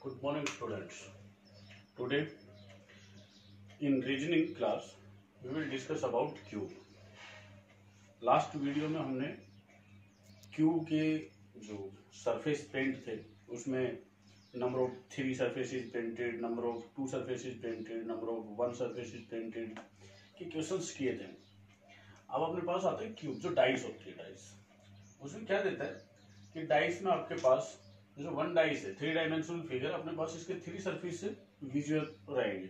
Good morning, students. Today, in reasoning class, we will discuss about cube. Last video में हमने cube के जो surface paint थे उसमें number of 3 surfaces painted, number of 2 surfaces painted, number of 1 surfaces painted के questions किए थे। अब अपने पास आता है क्यूब, जो डाइस होती है। डाइस उसमें क्या देता है कि डाइस में आपके पास जो 1 डाइस है, 3 डायमेंशनल फिगर, अपने पास इसके 3 सरफेस विजुअल रहेंगे।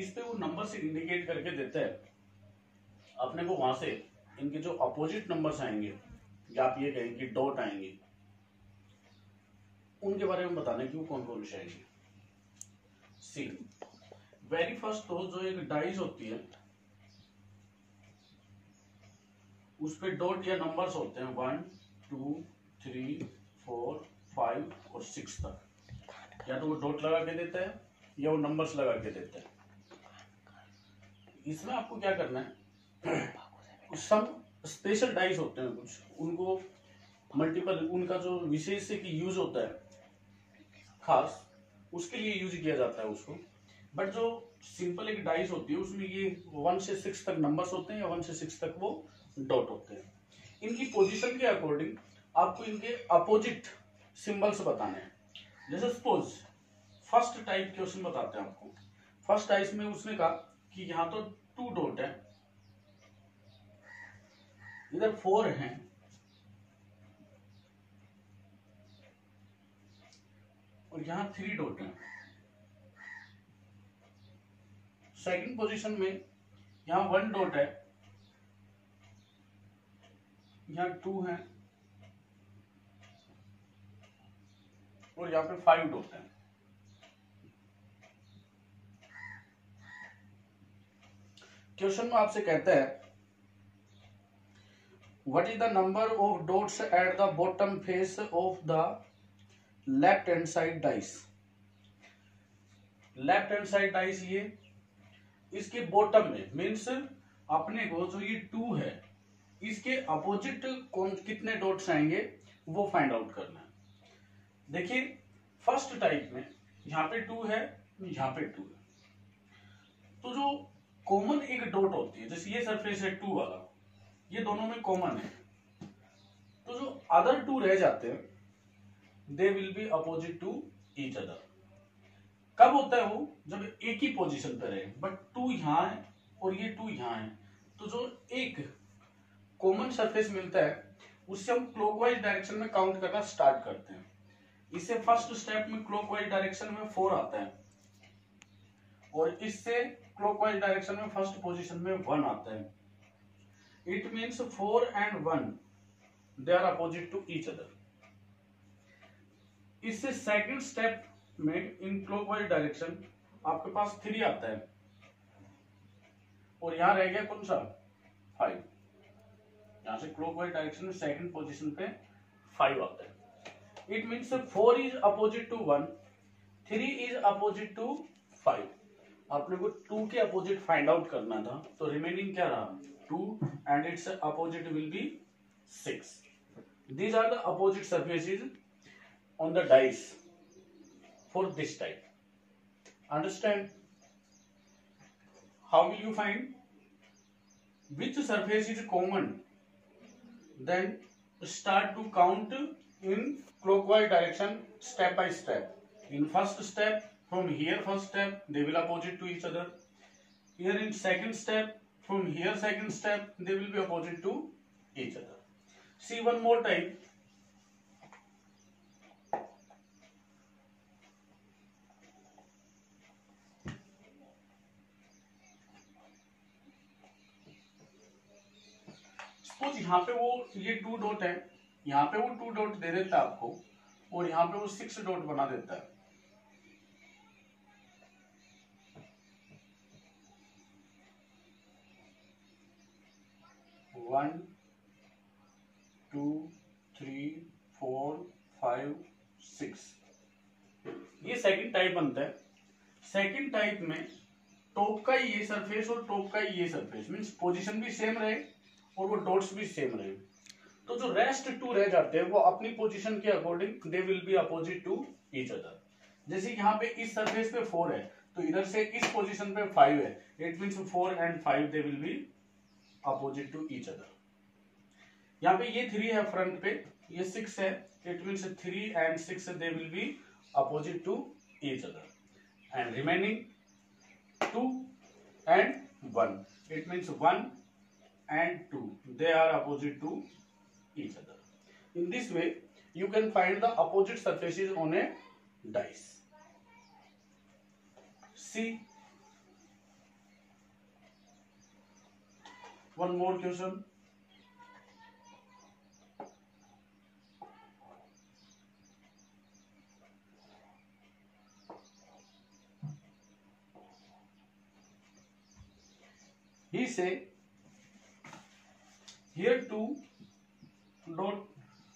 इस पे वो नंबर से इंडिकेट करके देता है अपने को। वहां से इनके जो अपोजिट नंबर्स आएंगे या आप ये कहें कि डॉट आएंगे, उनके बारे में बताना कि वो कौन कौन से आएंगे। सी वेरी फर्स्ट तो जो एक डाइस होती है उस पे डॉट या नंबर्स होते हैं 1 2 3 4 5 और 6 तक। या तो वो डॉट लगा के देता है या वो नंबर्स लगा के देता है। इसमें आपको क्या करना है, कुछ सम स्पेशल डाइस होते हैं, कुछ उनको मल्टीपल, उनका जो विशेष से कि यूज होता है खास, उसके लिए यूज किया जाता है उसको। बट जो सिंपल एक डाइस होती है उसमें ये 1 से 6 तक नंबर्स होते हैं या 1 से 6 तक वो डॉट होते हैं। इनकी पोजीशन के अकॉर्डिंग आपको इनके अपोजिट सिंबल्स बताने हैं। जैसे सपोज फर्स्ट टाइप क्वेश्चन बताते हैं आपको। फर्स्ट टाइप में उसने कहा कि यहां तो 2 डॉट है, इधर 4 है और यहां 3 डॉट है। सेकंड पोजीशन में यहां 1 डॉट है, यहां 2 है और यहां पे 5 डॉट है। क्वेश्चन में आपसे कहता है what is the number of dots at the bottom face of the left hand side dice. Left hand side dice ये इसके बॉटम में मीन्स अपने को जो ये 2 है इसके अपोजिट कौन कितने डॉट्स आएंगे वो फाइंड आउट करना है। देखिए फर्स्ट टाइप में यहां पे 2 है, यहां पे 2 है, तो जो कॉमन एक डॉट होती है, जैसे ये सरफेस है 2 वाला, ये दोनों में कॉमन है, तो जो अदर 2 रह जाते हैं they will be opposite to each other. कब होता है वो, जब एक ही पोजीशन पे रहे, बट 2 यहां है और ये 2 यहां है, तो जो एक कॉमन सरफेस मिलता है उससे हम क्लॉकवाइज डायरेक्शन में काउंट करना स्टार्ट करते हैं। इससे फर्स्ट स्टेप में क्लॉकवाइज डायरेक्शन में 4 आता है और इससे क्लॉकवाइज डायरेक्शन में फर्स्ट पोजीशन में 1 आता है। It means 4 and 1 they are opposite to each other. इससे सेकंड स्टेप में इन क्लॉकवाइज डायरेक्शन आपके पास 3 आता है और यहां रह गया कौन सा 5। यहां से क्लॉकवाइज डायरेक्शन में सेकंड पोजीशन पे 5 आता है। It means 4 is opposite to 1, 3 is opposite to 5। आपने को 2 के अपोजिट फाइंड आउट करना था, तो रिमेनिंग क्या रहा 2 and its opposite will be 6. These are the opposite surfaces on the dice for this type. Understand? How will you find which surface is common? Then start to count in clockwise direction step by step. In first step, from here first step, they will opposite to each other. Here in second step, from here second step, they will be opposite to each other. See one more type. Suppose यहाँ पे वो ये 2 dot है, यहाँ पे वो 2 dot दे देता है आपको और यहाँ पे वो 6 डॉट बना देता है। वन 2 3 4 5 6, ये सेकंड टाइप बनता है। सेकंड टाइप में टॉप का ये सरफेस और टॉप का ये सरफेस मीन्स पोजीशन भी सेम रहे और वो डॉट्स भी सेम रहे, तो जो रेस्ट टू रह जाते हैं वो अपनी पोजीशन के according they will be opposite to each other. जैसे यहाँ पे इस सरफेस पे 4 है तो इधर से इस पोजीशन पे 5 है, it means 4 and 5 they will be opposite to each other. यहाँ पे ये 3 है फ्रंट पे, ये 6 है, it means 3 and 6 they will be opposite to each other and remaining 2 and 1, it means 1 and 2 they are opposite to each other. In this way you can find the opposite surfaces on a dice. See one more question. He say here 2 dot,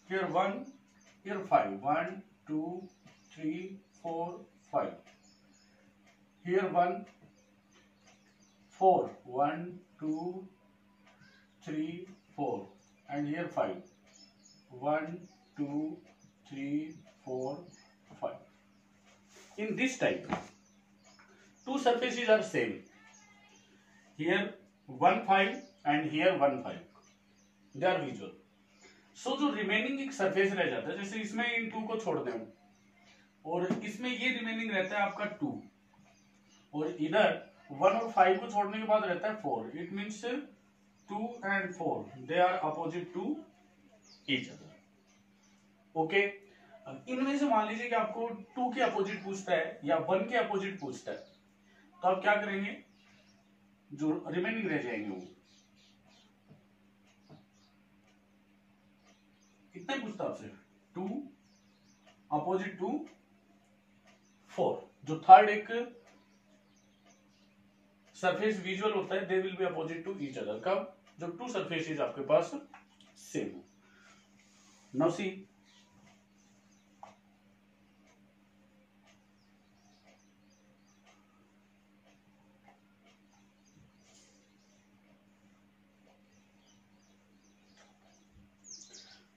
here 1, here 5, 1 2 3 4 5, here 1 4, 1 2 3 4 and here 5, 1 2 3 4 5. In this type two surfaces are same, here 1 5 and here 1 5, they are visual. So जो remaining एक surface रह जाता है, जैसे इसमें इन 2 को छोड़ दें और इसमें ये रिमेनिंग रहता है आपका 2 और इधर 1 और 5 को छोड़ने के बाद रहता है 4, it means 2 and 4 they are opposite to each other. Okay, इनमें से मान लीजिए कि आपको 2 के अपोजिट पूछता है या 1 के अपोजिट पूछता है, तो आप क्या करेंगे, जो रिमेनिंग रह जाएंगे वो कितने पूछता आपसे, 2 अपोजिट टू 4। जो थर्ड एक सरफेस विजुअल होता है they will be opposite to each other, कब, जब 2 सरफेसेस आपके पास सेम हो। नाउ सी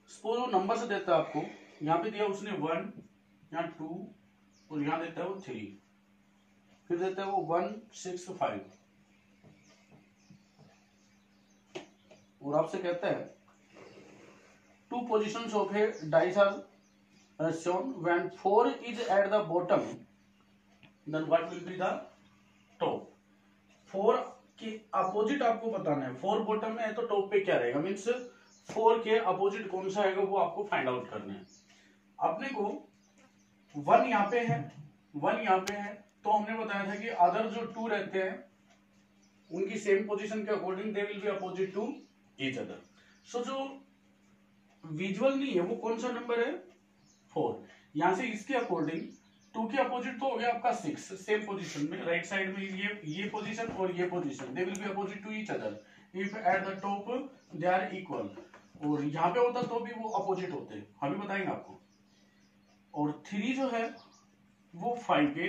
सपोज वो नंबर से देता है आपको, यहाँ पे दिया उसने 1, यहाँ 2 और यहाँ देता है वो 3, फिर देता है वो 1 6 5 और आपसे कहता है 2 positions of a dice are shown, when 4 is at the bottom then what will be the top। 4 के अपोजिट आपको बताना है, 4 बॉटम में है तो टॉप पे क्या रहेगा, मीन्स 4 के अपोजिट कौन सा आएगा वो आपको फाइंड आउट करना है। अपने को 1 यहाँ पे है, 1 यहाँ पे है, तो हमने बताया था कि अदर जो 2 रहते हैं उनकी सेम पोजीशन के according they will be opposite to each other. So जो विजुअल नहीं है वो कौन सा नंबर है, 4। यहां से इसके अकॉर्डिंग 2 के अपोजिट तो हो गया आपका 6, सेम पोजीशन में राइट साइड में ये पोजीशन और ये position they will be opposite to each other if at the top they are equal, और यहाँ पे होता तो भी वो अपोजिट होते हैं, हम भी बताएंगे आपको। और 3 जो है वो 5 के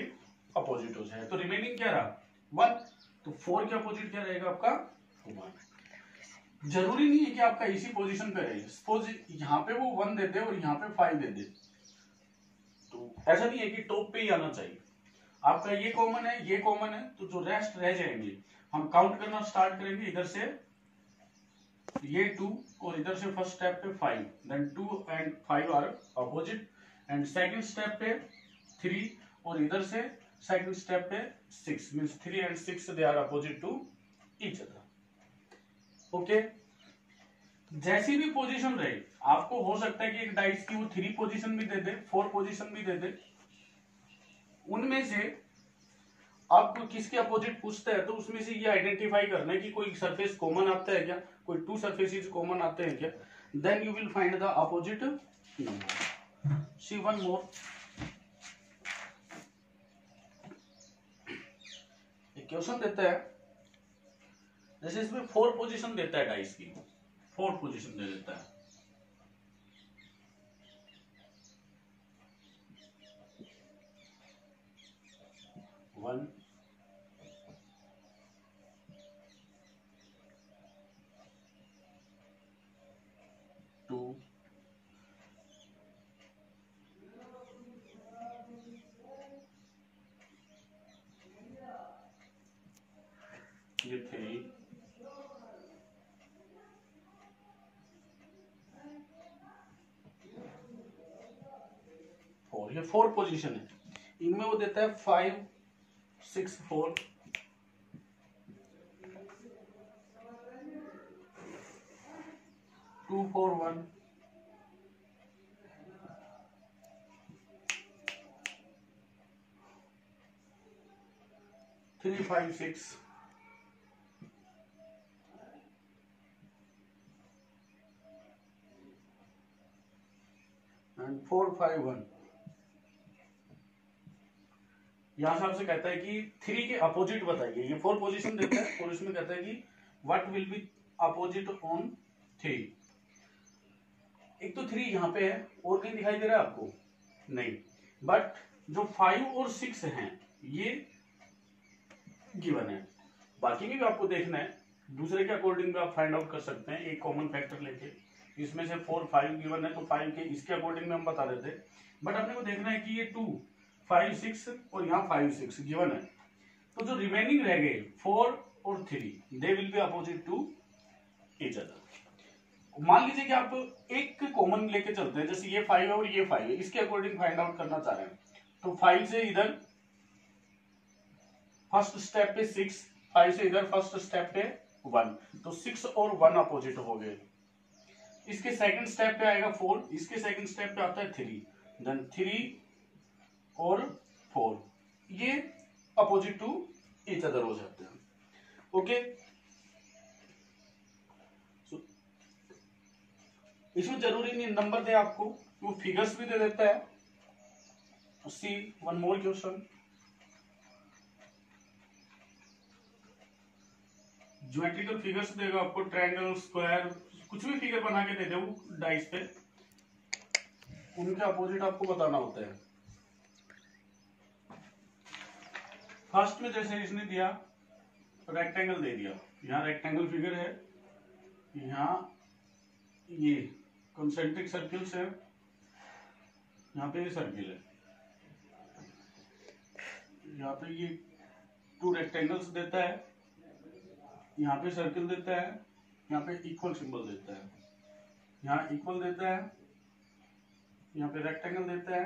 अपोजिट हो जाए, तो रिमेनिंग क्या रहा 1, तो 4 के अपोजिट क्या रहेगा आपका 1। जरूरी नहीं है कि आपका इसी पोजीशन पे रहे, सपोज यहाँ पे वो 1 दे दे और यहाँ पे 5 दे दे, तो ऐसा नहीं है कि टॉप पे ही आना चाहिए। आपका ये कॉमन है, ये कॉमन है, तो जो रेस्ट रह जाएंगे हम काउंट करना स्टार्ट करेंगे, इधर से ये 2 और इधर से फर्स्ट स्टेप पे 5, then 2 and 5 are opposite, and second step पे 3 और इधर से सेकंड स्टेप पे 6, means 3 and 6 they are opposite to each other. Okay, जैसी भी पोजीशन रहे, आपको हो सकता है कि एक डाइस की वो 3 पोजीशन भी दे दे, 4 पोजीशन भी दे दे, उनमें से आपको किसके अपोजिट पूछता है तो उसमें से ये आइडेंटिफाई करना है कि कोई सरफेस कॉमन आता है क्या, कोई 2 सरफेसेस कॉमन आते हैं क्या, then you will find the opposite number. See one more, एक क्वेश्चन देता है, जैसे इसमें 4 पोजीशन देता है डाइस की, 4 पोजीशन दे देता है, वन 2 4, ये 4 पोजीशन है। इनमें वो देता है 5 6 4, 2 4 1, 3 5 6, एंड 4 5 1। यहां से आपसे कहता है कि 3 के अपोजिट बताइए। ये 4 पोजीशन देता है और इसमें कहता है कि what will be opposite on 3। एक तो 3 यहां पे है और कहीं दिखाई दे रहा है आपको नहीं, बट जो 5 और 6 हैं ये गिवन है। बाकी में भी आपको देखना है, दूसरे के अकॉर्डिंग भी आप फाइंड आउट कर सकते हैं एक कॉमन फैक्टर लेके। इसमें से 4 5 गिवन है तो 5 के इसके अकॉर्डिंग में हम बता देते, बट अपने को देखना है कि ये 2 5 6 और यहाँ 5 6 गिवन है, तो जो रिमेनिंग रह गए 4 और 3 they will be opposite to each other. मान लीजिए कि आप एक कॉमन लेके चलते हैं, जैसे ये 5 है और ये 5 है, इसके अकॉर्डिंग फाइंड आउट करना चाह रहे हैं, तो 5 से इधर फर्स्ट स्टेप पे 6, 5 से इधर फर्स्ट स्टेप पे 1, तो 6 और 1 अपोजिट हो गए। इसके सेकंड स्टेप पे आएगा 4, इसके सेकंड स्टेप पे आता है 3, देन 3 और 4 ये अपोजिट टू ईच अदर हो जाते हैं। ओके, इसमें जरूरी नहीं नंबर दे आपको, वो फिगर्स भी दे देता है। See one more question, geometrical figures देगा आपको, ट्रायंगल स्क्वायर कुछ भी फिगर बना के दे दे वो डाइस पे, उनके अपोजिट आपको बताना होता है। फर्स्ट में जैसे इसने दिया रेक्टेंगल दे दिया, यहाँ रेक्टेंगल फिगर है, यहाँ ये कंसेंट्रिक सर्किल्स है, यहाँ पे ये सर्किल है, यहाँ पे ये 2 रेक्टेंगल्स देता है, यहाँ पे सर्किल देता है, यहाँ पे इक्वल सिंबल देता है, यहाँ इक्वल देता है, यहाँ पे रेक्टेंगल देता है,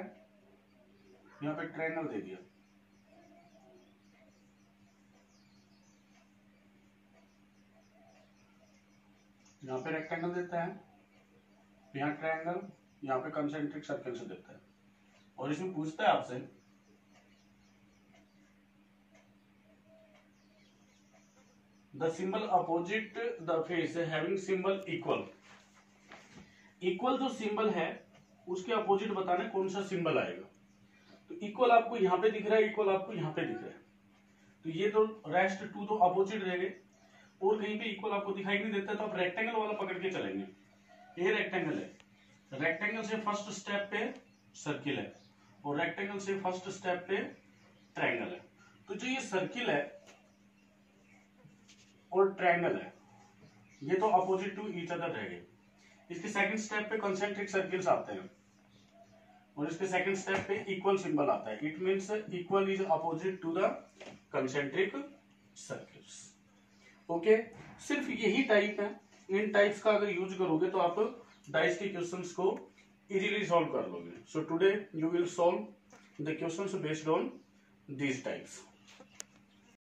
यहाँ पे ट्रायंगल दे दिया। यहाँ पे रेक्टेंगल देता है, यहाँ ट्रायंगल, यहाँ पे कंसेंट्रिक सर्कल से देता है। और इसमें पूछता है आपसे the symbol opposite the face having symbol equal. Equal जो सिंबल है उसके अपोजिट बताना कौन सा सिंबल आएगा। तो इक्वल आपको यहाँ पे दिख रहा है, इक्वल आपको यहाँ पे दिख रहा है, तो ये तो रेस्ट 2 तो अपोजिट रह गए, और कहीं पे इक्वल आपको दिखाई नहीं देता, तो आप रेक्टेंगल वाला पकड़ के चलेंगे। ये रेक्टेंगल है, रेक्टेंगल से फर्स्ट स्टेप पे सर्किल है और रेक्टेंगल से फर्स्ट स्टेप पे ट्रायंगल है। तो जो ये सर्किल है और ट्रायंगल है ये तो अपोजिट टू ईच अदर रह गए। इसके सेकंड स्टेप पे कंसेंट्रिक सर्किल्स आते हैं और इसके सेकंड स्टेप पे इक्वल सिंबल आता है। It means equal is opposite to the concentric circles. Okay, सिर्फ यही टाइप है, इन टाइप्स का अगर यूज करोगे तो आप डाइस के क्वेश्चंस को इजीली सॉल्व कर लोगे। So today you will solve the questions based on these types.